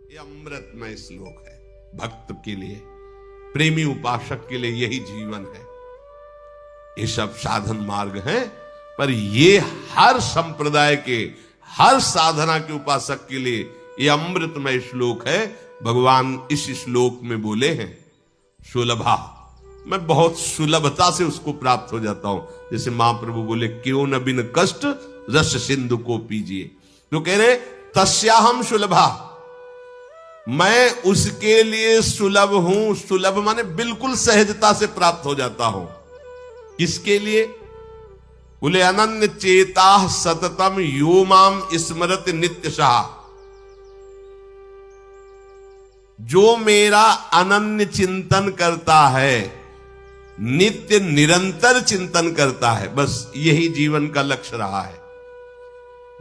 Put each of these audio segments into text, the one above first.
ये अमृतमय श्लोक है भक्त के लिए, प्रेमी उपासक के लिए यही जीवन है। ये सब साधन मार्ग हैं, पर ये हर संप्रदाय के, हर साधना के उपासक के लिए ये अमृतमय श्लोक है। भगवान इस श्लोक में बोले हैं सुलभा, मैं बहुत सुलभता से उसको प्राप्त हो जाता हूं। जैसे महाप्रभु बोले क्यों न बिन कष्ट रस सिंधु को पीजिए, तो कह रहे तस्याहम सुलभा, मैं उसके लिए सुलभ हूं। सुलभ माने बिल्कुल सहजता से प्राप्त हो जाता हूं। किसके लिए? बोले अनन्य चेता सततम यो माम स्मरत नित्य शाह, जो मेरा अनन्य चिंतन करता है, नित्य निरंतर चिंतन करता है, बस यही जीवन का लक्ष्य रहा है।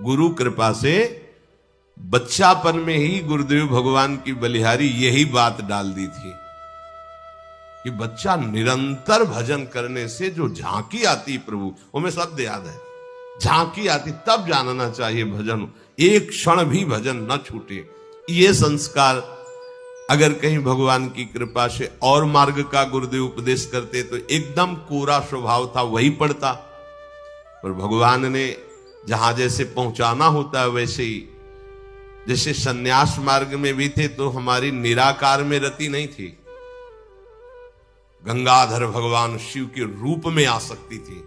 गुरु कृपा से बच्चापन में ही गुरुदेव भगवान की बलिहारी यही बात डाल दी थी कि बच्चा निरंतर भजन करने से जो झांकी आती प्रभु, वो मैं शब्द याद है, झांकी आती तब जानना चाहिए भजन, एक क्षण भी भजन न छूटे। ये संस्कार अगर कहीं भगवान की कृपा से और मार्ग का गुरुदेव उपदेश करते तो एकदम कोरा स्वभाव था वही पड़ता, पर भगवान ने जहां जैसे पहुंचाना होता है वैसे ही, जैसे सन्यास मार्ग में भी थे तो हमारी निराकार में रति नहीं थी, गंगाधर भगवान शिव के रूप में आ सकती थी।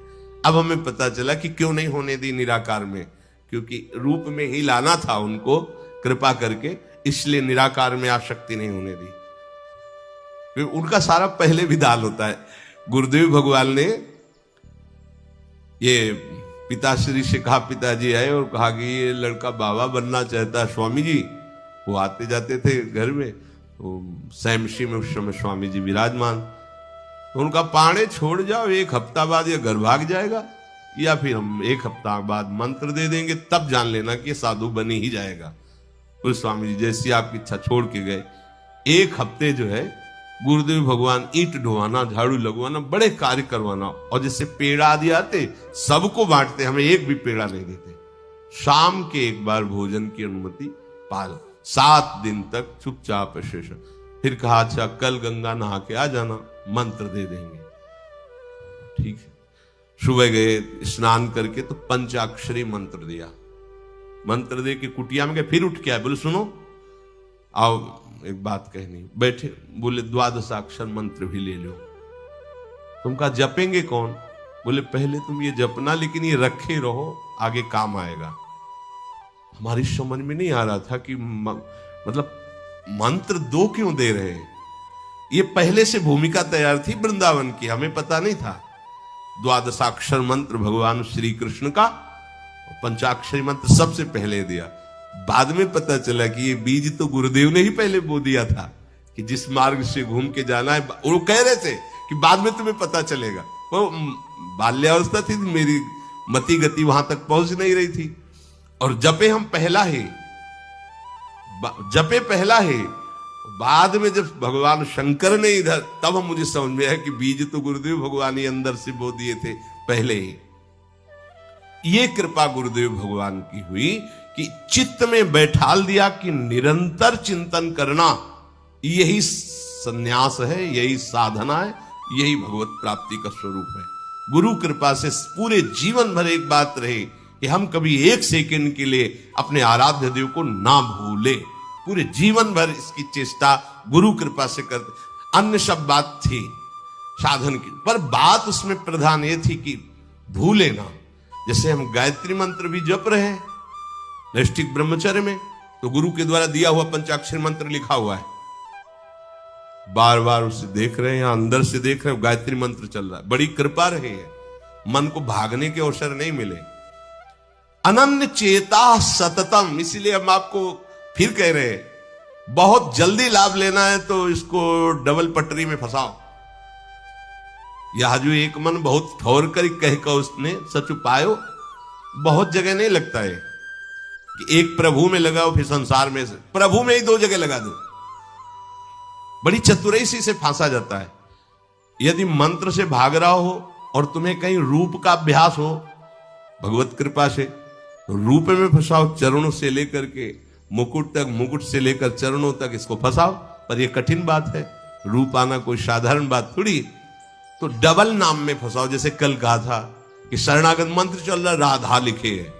अब हमें पता चला कि क्यों नहीं होने दी निराकार में, क्योंकि रूप में ही लाना था उनको कृपा करके, इसलिए निराकार में आसक्ति नहीं होने दी। फिर उनका सारा पहले विधान होता है। गुरुदेव भगवान ने ये पिताश्री से कहा, पिताजी आए और कहा कि ये लड़का बाबा बनना चाहता है स्वामी जी। वो आते जाते थे घर में, तो सैमशी में उस समय स्वामी जी विराजमान, तो उनका पाणे छोड़ जाओ, एक हफ्ता बाद ये घर भाग जाएगा, या फिर हम एक हफ्ता बाद मंत्र दे देंगे, तब जान लेना कि साधु बनी ही जाएगा। तो स्वामी जी जैसी आपकी इच्छा छोड़ के गए। एक हफ्ते जो है गुरुदेव भगवान ईंट ढोवाना, झाड़ू लगवाना, बड़े कार्य करवाना, और जैसे पेड़ा आदि आते सबको बांटते, हमें एक भी पेड़ा नहीं देते। शाम के एक बार भोजन की अनुमति पाल, 7 दिन तक चुपचाप शेष। फिर कहा अच्छा कल गंगा नहा के आ जाना, मंत्र दे देंगे। ठीक है, सुबह गए स्नान करके तो पंचाक्षरी मंत्र दिया, मंत्र दे के कुटिया में गए, फिर उठ के आए, बोले सुनो आओ एक बात कहनी। बैठे, बोले 12 मंत्र भी ले लो। तुम कहा जपेंगे कौन? बोले पहले तुम ये जपना, लेकिन ये रखे रहो, आगे काम आएगा। हमारी समझ में नहीं आ रहा था कि मतलब मंत्र 2 क्यों दे रहे हैं। ये पहले से भूमिका तैयार थी वृंदावन की, हमें पता नहीं था। 12 मंत्र भगवान श्री कृष्ण का, पंचाक्षरी मंत्र सबसे पहले दिया। बाद में पता चला कि ये बीज तो गुरुदेव ने ही पहले बो दिया था कि जिस मार्ग से घूम के जाना है। वो कह रहे थे कि बाद में तुम्हें पता चलेगा। वो बाल्यावस्था थी, मेरी मति गति वहां तक पहुंच नहीं रही थी। और जपे हम पहला ही, जपे पहला ही, बाद में जब भगवान शंकर ने इधर, तब हम मुझे समझ में आया कि बीज तो गुरुदेव भगवान ही अंदर से बो दिए थे पहले ही। ये कृपा गुरुदेव भगवान की हुई कि चित्त में बैठाल दिया कि निरंतर चिंतन करना यही संन्यास है, यही साधना है, यही भगवत प्राप्ति का स्वरूप है। गुरु कृपा से पूरे जीवन भर एक बात रहे कि हम कभी 1 सेकंड के लिए अपने आराध्य देव को ना भूले। पूरे जीवन भर इसकी चेष्टा गुरु कृपा से करते। अन्य सब बात थी साधन की, पर बात उसमें प्रधान ये थी कि भूले ना। जैसे हम गायत्री मंत्र भी जप रहे हैं नैष्ठिक ब्रह्मचर्य में, तो गुरु के द्वारा दिया हुआ पंचाक्षरी मंत्र लिखा हुआ है, बार बार उसे देख रहे हैं, अंदर से देख रहे हैं, गायत्री मंत्र चल रहा है। बड़ी कृपा रही है, मन को भागने के अवसर नहीं मिले। अनन्य चेता सततम, इसीलिए हम आपको फिर कह रहे हैं, बहुत जल्दी लाभ लेना है तो इसको डबल पटरी में फंसाओ। यह जो एक मन बहुत ठोर कर कह कर उसने सच पायो, बहुत जगह नहीं लगता है कि एक प्रभु में लगाओ फिर संसार में से, प्रभु में ही 2 जगह लगा दो। बड़ी चतुराई से फांसा जाता है। यदि मंत्र से भाग रहा हो और तुम्हें कहीं रूप का अभ्यास हो, भगवत कृपा से, तो रूप में फंसाओ, चरणों से लेकर के मुकुट तक, मुकुट से लेकर चरणों तक इसको फंसाओ। पर यह कठिन बात है, रूप आना कोई साधारण बात थोड़ी। तो डबल नाम में फंसाओ। जैसे कल कहा था कि शरणागत मंत्र चल रहा, राधा लिखे है,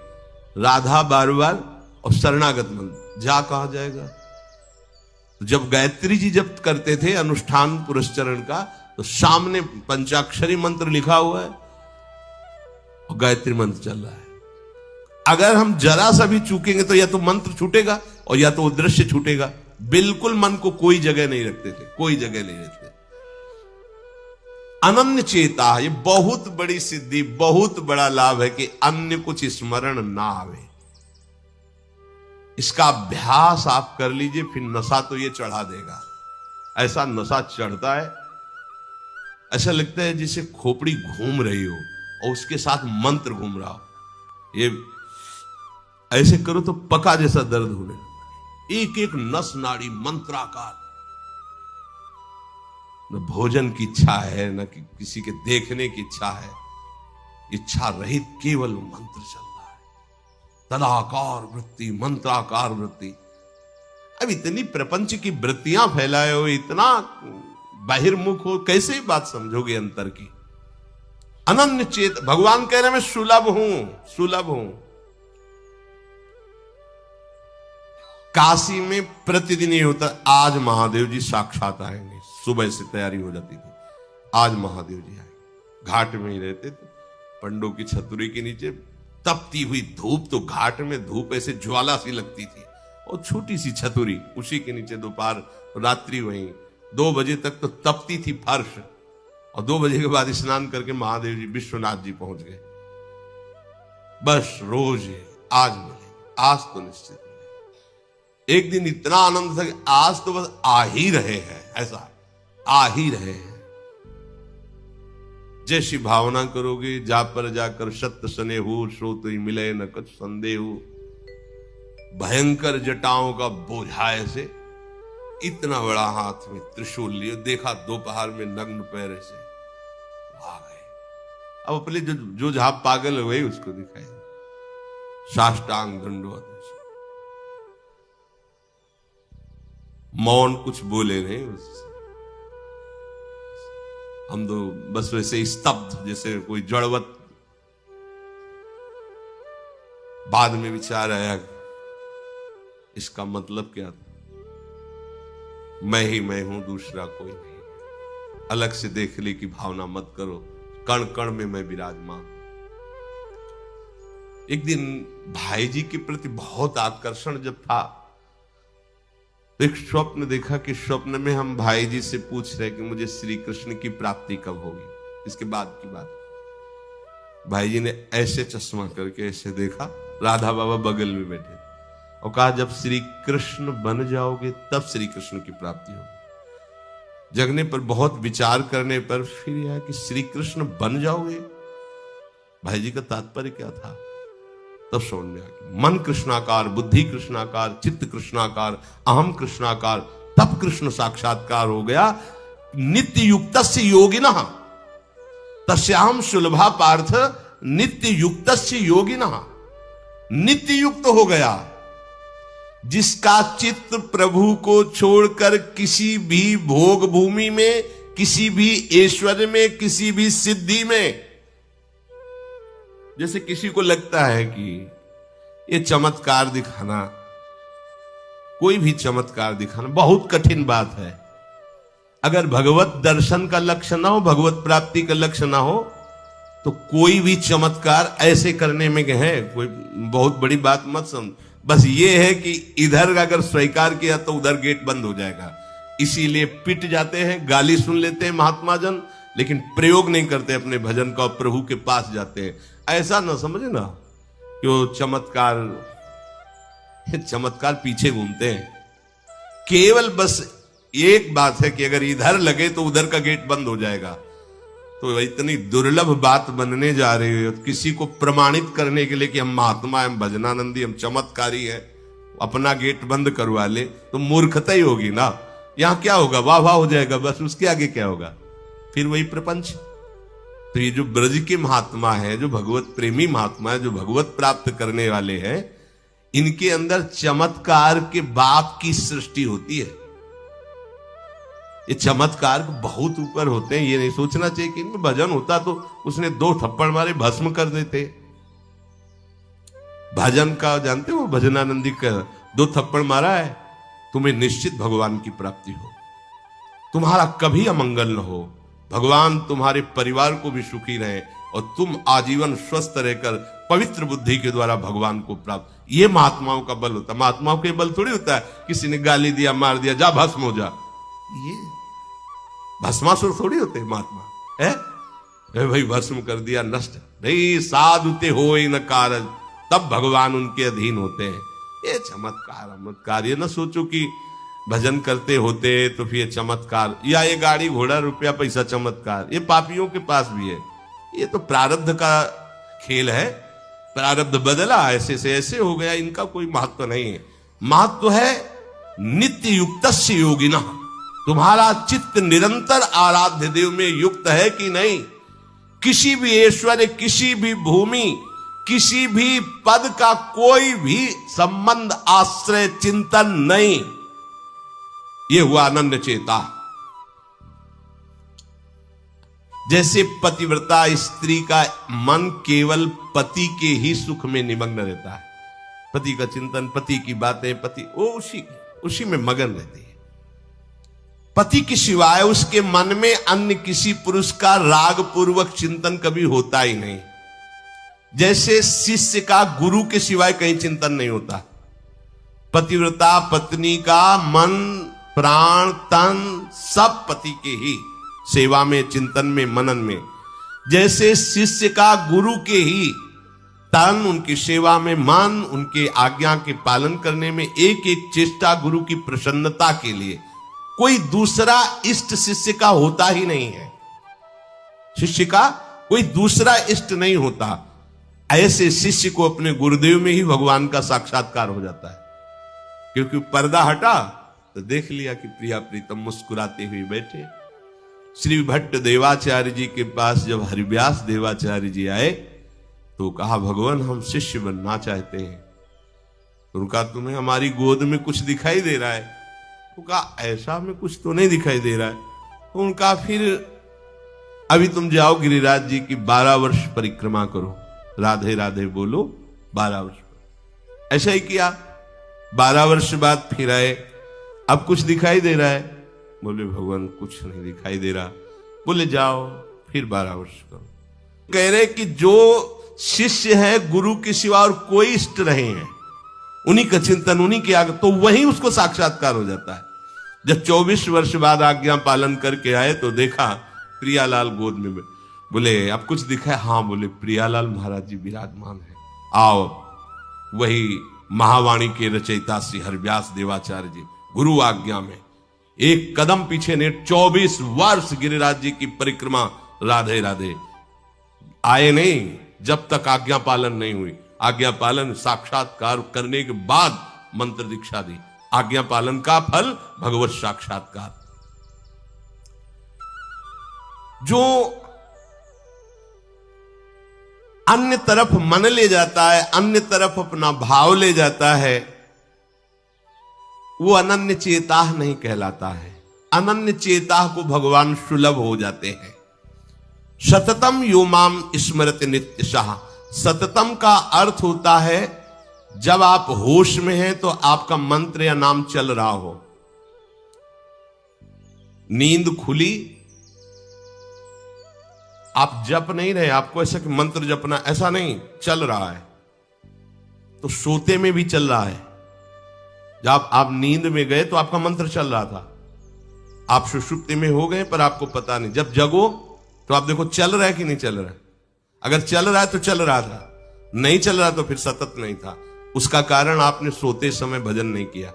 राधा बार बार, और शरणागत मंत्र जा कहा जाएगा। जब गायत्री जी जब करते थे अनुष्ठान पुरस्चरण का, तो सामने पंचाक्षरी मंत्र लिखा हुआ है और गायत्री मंत्र चल रहा है। अगर हम जरा सा भी चूकेंगे तो या तो मंत्र छूटेगा और या तो वो दृश्य छूटेगा। बिल्कुल मन को कोई जगह नहीं रखते थे, कोई जगह नहीं रखते। अनन्य चेता, ये बहुत बड़ी सिद्धि, बहुत बड़ा लाभ है कि अन्य कुछ स्मरण ना आवे। इसका अभ्यास आप कर लीजिए, फिर नशा तो ये चढ़ा देगा। ऐसा नशा चढ़ता है, ऐसा लगता है जैसे खोपड़ी घूम रही हो और उसके साथ मंत्र घूम रहा हो। ये ऐसे करो तो पका जैसा दर्द होने लगता है। एक एक नस नाड़ी मंत्राकार। न भोजन की इच्छा है, न कि किसी के देखने की इच्छा है, इच्छा रहित केवल मंत्र चल रहा है। तदाकार वृत्ति, मंत्राकार वृत्ति। अब इतनी प्रपंच की वृत्तियां फैलाए हो, इतना बहिर्मुख हो, कैसे बात समझोगे अंतर की। अनन्य चेत, भगवान कह रहे मैं सुलभ हूं, सुलभ हूं। काशी में प्रतिदिन ये होता, आज महादेव जी साक्षात आएंगे। सुबह से तैयारी हो जाती थी, आज महादेव जी आएंगे। घाट में ही रहते थे, पंडों की छतरी के नीचे तपती हुई धूप, तो घाट में धूप ऐसे ज्वाला सी लगती थी, और छोटी सी छतरी, उसी के नीचे दोपहर रात्रि वहीं 2 बजे तक तो तपती थी फर्श। और 2 बजे के बाद स्नान करके महादेव जी विश्वनाथ जी पहुंच गए। बस रोज आज मिले, आज तो निश्चित मिले। एक दिन इतना आनंद था कि आज तो बस आ ही रहे हैं, ऐसा आ ही रहे हैं। जैसी भावना करोगे, जा पर जाकर सत्य सने हो, सो तो ही मिले न कुछ संदेह हो। भयंकर जटाओं का बोझा ऐसे, इतना बड़ा हाथ में त्रिशूल लिए, देखा दोपहर में नग्न पैर से आ गए। अब अपने जो जहां पागल हुए उसको दिखाए, साष्टांग दंडवत। मौन, कुछ बोले नहीं उससे। हम तो बस वैसे स्तब्ध, जैसे कोई जड़वत। बाद में विचार आया, इसका मतलब क्या था। मैं ही मैं हूं, दूसरा कोई नहीं। अलग से देखने की भावना मत करो, कण कण में मैं विराजमान। एक दिन भाई जी के प्रति बहुत आकर्षण जब था, एक स्वप्न देखा कि स्वप्न में हम भाई जी से पूछ रहे कि मुझे श्री कृष्ण की प्राप्ति कब होगी। इसके बाद की बात, भाई जी ने ऐसे चश्मा करके ऐसे देखा, राधा बाबा बगल में बैठे, और कहा जब श्री कृष्ण बन जाओगे तब श्री कृष्ण की प्राप्ति होगी। जगने पर, बहुत विचार करने पर फिर यह कि श्री कृष्ण बन जाओगे, भाई जी का तात्पर्य क्या था, तब समझ में आ गया। मन कृष्णाकार, बुद्धि कृष्णाकार, चित्त कृष्णाकार, अहम कृष्णाकार, तब कृष्ण साक्षात्कार हो गया। नित्य युक्तस्य योगिनः तस्याहं सुलभा पार्थ नित्य युक्तस्य योगिनः। नित्य युक्त हो गया, जिसका चित्त प्रभु को छोड़कर किसी भी भोग भूमि में, किसी भी ऐश्वर्य में, किसी भी सिद्धि में। जैसे किसी को लगता है कि ये चमत्कार दिखाना, कोई भी चमत्कार दिखाना बहुत कठिन बात है। अगर भगवत दर्शन का लक्ष्य ना हो, भगवत प्राप्ति का लक्ष्य ना हो, तो कोई भी चमत्कार ऐसे करने में है कोई बहुत बड़ी बात मत समझ। बस ये है कि इधर अगर स्वीकार किया तो उधर गेट बंद हो जाएगा। इसीलिए पिट जाते हैं, गाली सुन लेते हैं महात्मा जन, लेकिन प्रयोग नहीं करते अपने भजन का, प्रभु के पास जाते हैं। ऐसा ना समझे ना कि वो चमत्कार पीछे घूमते हैं। केवल बस एक बात है कि अगर इधर लगे तो उधर का गेट बंद हो जाएगा। तो इतनी दुर्लभ बात बनने जा रही है, किसी को प्रमाणित करने के लिए कि हम महात्मा, हम भजनानंदी, हम चमत्कारी है, अपना गेट बंद करवा ले तो मूर्खता ही होगी ना। यहां क्या होगा, वाह वाह हो जाएगा, बस उसके आगे क्या होगा, फिर वही प्रपंच। तो ये जो ब्रज के महात्मा है, जो भगवत प्रेमी महात्मा है, जो भगवत प्राप्त करने वाले हैं, इनके अंदर चमत्कार के बाप की सृष्टि होती है। ये चमत्कार बहुत ऊपर होते हैं। ये नहीं सोचना चाहिए कि इनमें भजन होता तो उसने 2 थप्पड़ मारे भस्म कर देते। भजन का जानते हो, भजनानंदी का 2 थप्पड़ मारा है, तुम्हें निश्चित भगवान की प्राप्ति हो, तुम्हारा कभी अमंगल न हो, भगवान तुम्हारे परिवार को भी सुखी रहे और तुम आजीवन स्वस्थ रहकर पवित्र बुद्धि के द्वारा भगवान को प्राप्त। ये महात्माओं का बल होता है। महात्माओं के बल थोड़ी होता है किसी ने गाली दिया, मार दिया, जा भस्म हो जा। ये भस्मासुर थोड़ी होते महात्मा है भाई, भस्म कर दिया, नष्ट। भाई साधुते हो न कारज, तब भगवान उनके अधीन होते हैं। ये चमत्कार ये ना सोचो कि भजन करते होते तो फिर चमत्कार, या ये गाड़ी घोड़ा रुपया पैसा चमत्कार, ये पापियों के पास भी है। ये तो प्रारब्ध का खेल है, प्रारब्ध बदला, ऐसे से ऐसे हो गया, इनका कोई महत्व नहीं है। महत्व है नित्य युक्तस्य योगिनः, तुम्हारा चित्त निरंतर आराध्य देव में युक्त है कि नहीं। किसी भी ऐश्वर्य, किसी भी भूमि, किसी भी पद का कोई भी संबंध, आश्रय, चिंतन नहीं। ये हुआ अनन्य चेता। जैसे पतिव्रता स्त्री का मन केवल पति के ही सुख में निमग्न रहता है, पति का चिंतन, पति की बातें, पति वो उसी में मगन रहती है। पति के सिवाय उसके मन में अन्य किसी पुरुष का राग पूर्वक चिंतन कभी होता ही नहीं। जैसे शिष्य का गुरु के सिवाय कहीं चिंतन नहीं होता, पतिव्रता पत्नी का मन, प्राण, तन सब पति के ही सेवा में, चिंतन में, मनन में। जैसे शिष्य का गुरु के ही तन, उनकी सेवा में मन, उनके आज्ञा के पालन करने में एक एक चेष्टा गुरु की प्रसन्नता के लिए, कोई दूसरा इष्ट शिष्य का होता ही नहीं है। शिष्य का कोई दूसरा इष्ट नहीं होता। ऐसे शिष्य को अपने गुरुदेव में ही भगवान का साक्षात्कार हो जाता है, क्योंकि पर्दा हटा तो देख लिया कि प्रिया प्रीतम मुस्कुराते हुए बैठे। श्री भट्ट देवाचार्य जी के पास जब हरिव्यास देवाचार्य जी आए तो कहा, भगवान हम शिष्य बनना चाहते हैं। तो उनका, तुम्हें हमारी गोद में कुछ दिखाई दे रहा है? तो कहा, ऐसा में कुछ तो नहीं दिखाई दे रहा है। तो उनका, फिर अभी तुम जाओ गिरिराज जी की 12 वर्ष परिक्रमा करो, राधे राधे बोलो 12 वर्ष। ऐसा ही किया। 12 वर्ष बाद फिर आए, अब कुछ दिखाई दे रहा है? बोले भगवान कुछ नहीं दिखाई दे रहा। बोले जाओ फिर 12 वर्ष करो। कह रहे कि जो शिष्य है गुरु के सिवा और कोई इष्ट रहे हैं, उन्हीं का चिंतन, उन्हीं के आगे, तो वही उसको साक्षात्कार हो जाता है। जब 24 वर्ष बाद आज्ञा पालन करके आए तो देखा प्रियालाल गोद में। बोले अब कुछ दिखा है? हाँ। बोले प्रियालाल महाराज जी विराजमान है, आओ। वही महावाणी के रचयिता श्री हरिव्यास देवाचार्य जी गुरु आज्ञा में एक कदम पीछे ने 24 वर्ष गिरिराज जी की परिक्रमा राधे राधे आए नहीं, जब तक आज्ञा पालन नहीं हुई। आज्ञा पालन साक्षात्कार करने के बाद मंत्र दीक्षा दी। आज्ञा पालन का फल भगवत साक्षात्कार। जो अन्य तरफ मन ले जाता है, अन्य तरफ अपना भाव ले जाता है, वो अनन्य चेता नहीं कहलाता है। अनन्य चेता को भगवान सुलभ हो जाते हैं। सततम यो माम स्मरति नित्यशः। सततम का अर्थ होता है जब आप होश में हैं तो आपका मंत्र या नाम चल रहा हो। नींद खुली, आप जप नहीं रहे, आपको ऐसा कि मंत्र जपना, ऐसा नहीं, चल रहा है। तो सोते में भी चल रहा है। जब आप नींद में गए तो आपका मंत्र चल रहा था, आप सुषुप्ति में हो गए पर आपको पता नहीं। जब जगो तो आप देखो चल रहा है कि नहीं चल रहा है। अगर चल रहा है तो चल रहा था, नहीं चल रहा तो फिर सतत नहीं था। उसका कारण आपने सोते समय भजन नहीं किया।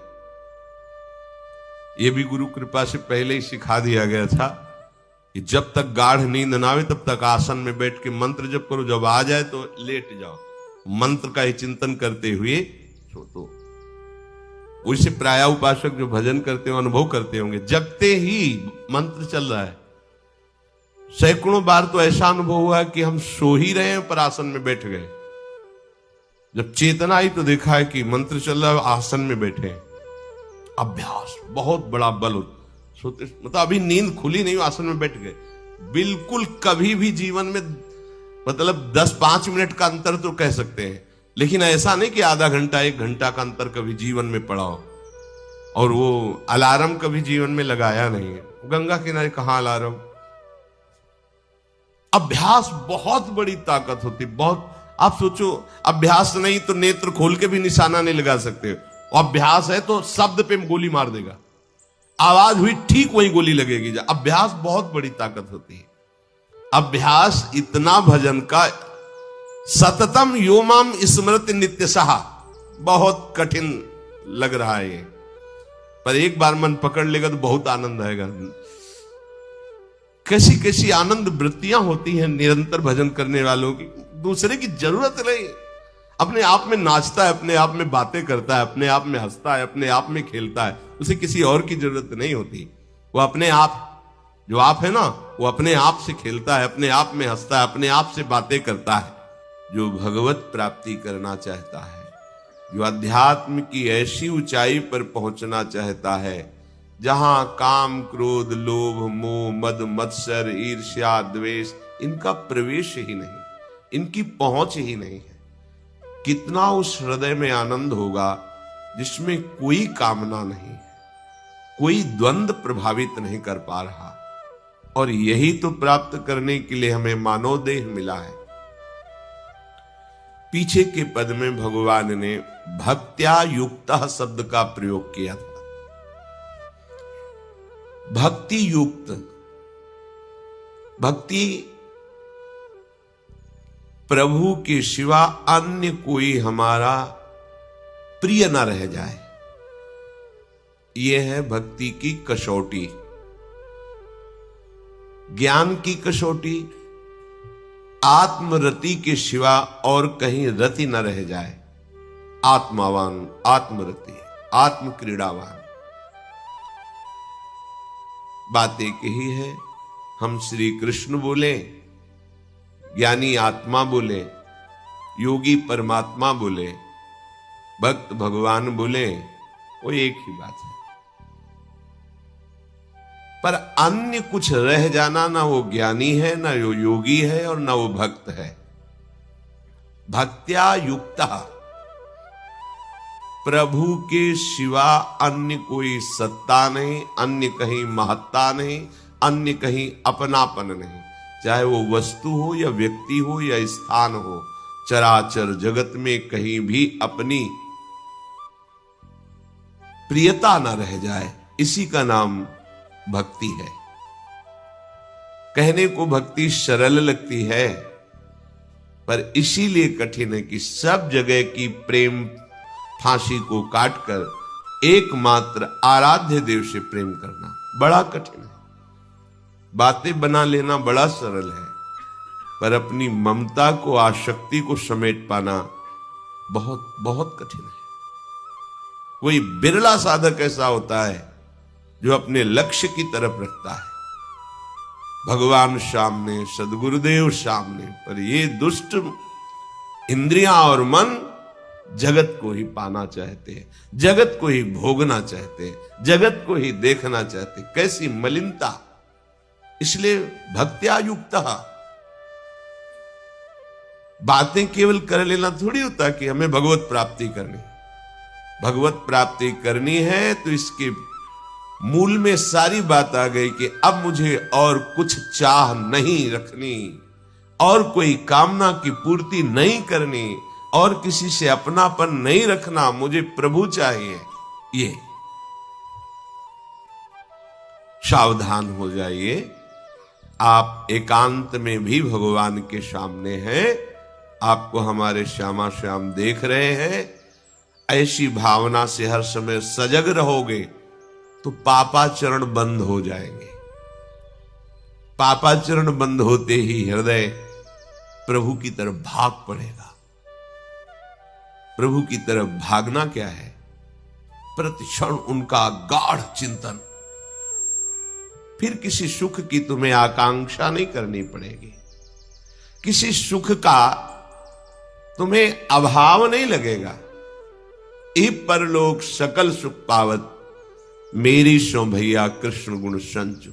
यह भी गुरु कृपा से पहले ही सिखा दिया गया था कि जब तक गाढ़ नींद ना आवे तब तक आसन में बैठ के मंत्र जप करो, जब आ जाए तो लेट जाओ, मंत्र का ही चिंतन करते हुए सो। तो उससे प्राय उपासक जो भजन करते हो अनुभव करते होंगे, जगते ही मंत्र चल रहा है। सैकड़ों बार तो ऐसा अनुभव हुआ कि हम सो ही रहे हैं पर आसन में बैठ गए। जब चेतना आई तो देखा है कि मंत्र चल रहा है, आसन में बैठे हैं। अभ्यास बहुत बड़ा बल सोते, मतलब अभी नींद खुली नहीं, आसन में बैठ गए। बिल्कुल कभी भी जीवन में मतलब 10-5 मिनट का अंतर तो कह सकते हैं, लेकिन ऐसा नहीं कि आधा घंटा 1 घंटा का अंतर कभी जीवन में पड़ा हो। और वो अलार्म कभी जीवन में लगाया नहीं है। गंगा किनारे कहां अलार्म। अभ्यास बहुत बड़ी ताकत होती, बहुत। आप सोचो, अभ्यास नहीं तो नेत्र खोल के भी निशाना नहीं लगा सकते, अभ्यास है तो शब्द पे गोली मार देगा, आवाज हुई ठीक वही गोली लगेगी। अभ्यास बहुत बड़ी ताकत होती है। अभ्यास इतना भजन का, सततम योमाम स्मृति नित्यशः, बहुत कठिन लग रहा है ये, पर एक बार मन पकड़ लेगा तो बहुत आनंद आएगा। कैसी कैसी आनंद वृत्तियां होती हैं निरंतर भजन करने वालों की। दूसरे की जरूरत नहीं, अपने आप में नाचता है, अपने आप में बातें करता है, अपने आप में हंसता है, अपने आप में खेलता है, उसे किसी और की जरूरत नहीं होती। वो अपने आप, जो आप है ना, वो अपने आप से खेलता है, अपने आप में हंसता है, अपने आप से बातें करता है। जो भगवत प्राप्ति करना चाहता है, जो अध्यात्म की ऐसी ऊंचाई पर पहुंचना चाहता है जहां काम, क्रोध, लोभ, मोह, मद, मत्सर, ईर्ष्या, द्वेष इनका प्रवेश ही नहीं, इनकी पहुंच ही नहीं है, कितना उस हृदय में आनंद होगा जिसमें कोई कामना नहीं है, कोई द्वंद्व प्रभावित नहीं कर पा रहा। और यही तो प्राप्त करने के लिए हमें मानव देह मिला है। पीछे के पद में भगवान ने भक्त्या युक्तः शब्द का प्रयोग किया था। भक्ति युक्त, भक्ति प्रभु के सिवा अन्य कोई हमारा प्रिय न रह जाए, यह है भक्ति की कसौटी। ज्ञान की कसौटी, आत्मरति के सिवा और कहीं रति न रह जाए। आत्मावान, आत्मरति, आत्म क्रीड़ावान। बात एक ही है, हम श्री कृष्ण बोले, ज्ञानी आत्मा बोले, योगी परमात्मा बोले, भक्त भगवान बोले, वो एक ही बात है। पर अन्य कुछ रह जाना, ना वो ज्ञानी है, ना वो योगी है, और ना वो भक्त है। भक्त्या युक्तः, प्रभु के सिवा अन्य कोई सत्ता नहीं, अन्य कहीं महत्ता नहीं, अन्य कहीं अपनापन नहीं। चाहे वो वस्तु हो या व्यक्ति हो या स्थान हो, चराचर जगत में कहीं भी अपनी प्रियता न रह जाए, इसी का नाम भक्ति है। कहने को भक्ति सरल लगती है, पर इसीलिए कठिन है कि सब जगह की प्रेम फांसी को काटकर एकमात्र आराध्य देव से प्रेम करना बड़ा कठिन है। बातें बना लेना बड़ा सरल है, पर अपनी ममता को, आसक्ति को समेट पाना बहुत बहुत कठिन है। कोई बिरला साधक ऐसा होता है जो अपने लक्ष्य की तरफ रखता है, भगवान सामने, सदगुरुदेव सामने, पर ये दुष्ट इंद्रियां और मन जगत को ही पाना चाहते हैं, जगत को ही भोगना चाहते हैं, जगत को ही देखना चाहते हैं। कैसी मलिनता। इसलिए भक्त्या युक्तः, बातें केवल कर लेना थोड़ी होता कि हमें भगवत प्राप्ति करनी। भगवत प्राप्ति करनी है तो इसके मूल में सारी बात आ गई कि अब मुझे और कुछ चाह नहीं रखनी, और कोई कामना की पूर्ति नहीं करनी, और किसी से अपनापन नहीं रखना, मुझे प्रभु चाहिए। ये सावधान हो जाइए, आप एकांत में भी भगवान के सामने हैं, आपको हमारे श्यामा श्याम देख रहे हैं। ऐसी भावना से हर समय सजग रहोगे तो पापाचरण बंद हो जाएंगे। पापाचरण बंद होते ही हृदय प्रभु की तरफ भाग पड़ेगा। प्रभु की तरफ भागना क्या है? प्रतिक्षण उनका गाढ़ चिंतन। फिर किसी सुख की तुम्हें आकांक्षा नहीं करनी पड़ेगी, किसी सुख का तुम्हें अभाव नहीं लगेगा। इह परलोक सकल सुख पावत, मेरी सो भैया कृष्ण गुण संचु।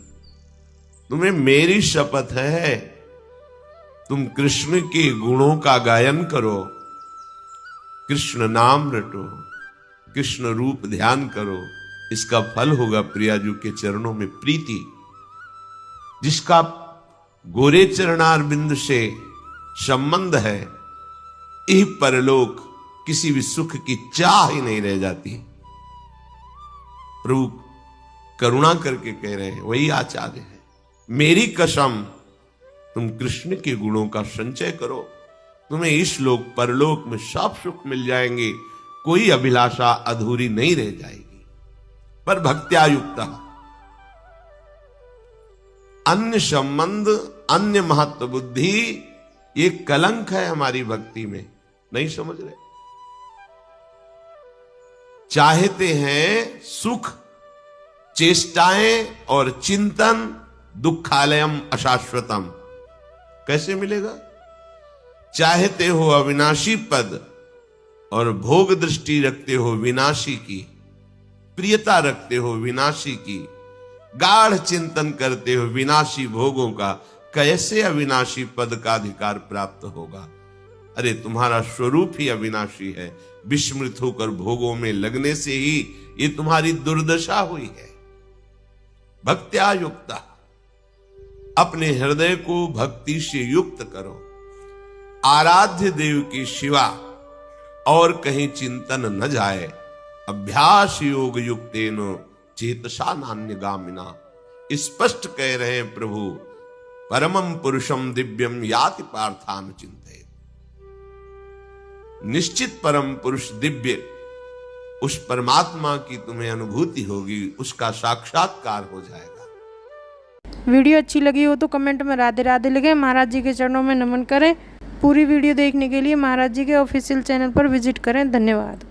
तुम्हें मेरी शपथ है, तुम कृष्ण के गुणों का गायन करो, कृष्ण नाम रटो, कृष्ण रूप ध्यान करो। इसका फल होगा प्रियाजू के चरणों में प्रीति। जिसका गोरे चरणार बिंदु से संबंध है, इह परलोक किसी भी सुख की चाह ही नहीं रह जाती। प्रभु करुणा करके कह रहे हैं, वही आचार्य है। मेरी कसम, तुम कृष्ण के गुणों का संचय करो, तुम्हें इस लोक परलोक में सब सुख मिल जाएंगे, कोई अभिलाषा अधूरी नहीं रह जाएगी। पर भक्त्या युक्त अन्य संबंध, अन्य महत्व बुद्धि, ये कलंक है हमारी भक्ति में। नहीं समझ रहे? चाहते हैं सुख, चेष्टाएं और चिंतन, दुखालयम अशाश्वतम। कैसे मिलेगा? चाहते हो अविनाशी पद और भोग दृष्टि रखते हो विनाशी की, प्रियता रखते हो विनाशी की, गाढ़ चिंतन करते हो विनाशी भोगों का, कैसे अविनाशी पद का अधिकार प्राप्त होगा? अरे तुम्हारा स्वरूप ही अविनाशी है। विस्मृत होकर भोगों में लगने से ही ये तुम्हारी दुर्दशा हुई है। भक्त्या युक्ता, अपने हृदय को भक्ति से युक्त करो। आराध्य देव की शिवा और कहीं चिंतन न जाए। अभ्यास योग युक्तेनो चेतसा नान्यगामिना। स्पष्ट कह रहे हैं प्रभु, परमं पुरुषम दिव्यम याति पार्थान चिंते। निश्चित परम पुरुष दिव्य, उस परमात्मा की तुम्हें अनुभूति होगी, उसका साक्षात्कार हो जाएगा। वीडियो अच्छी लगी हो तो कमेंट में राधे राधे लिखें, महाराज जी के चरणों में नमन करें। पूरी वीडियो देखने के लिए महाराज जी के ऑफिशियल चैनल पर विजिट करें। धन्यवाद।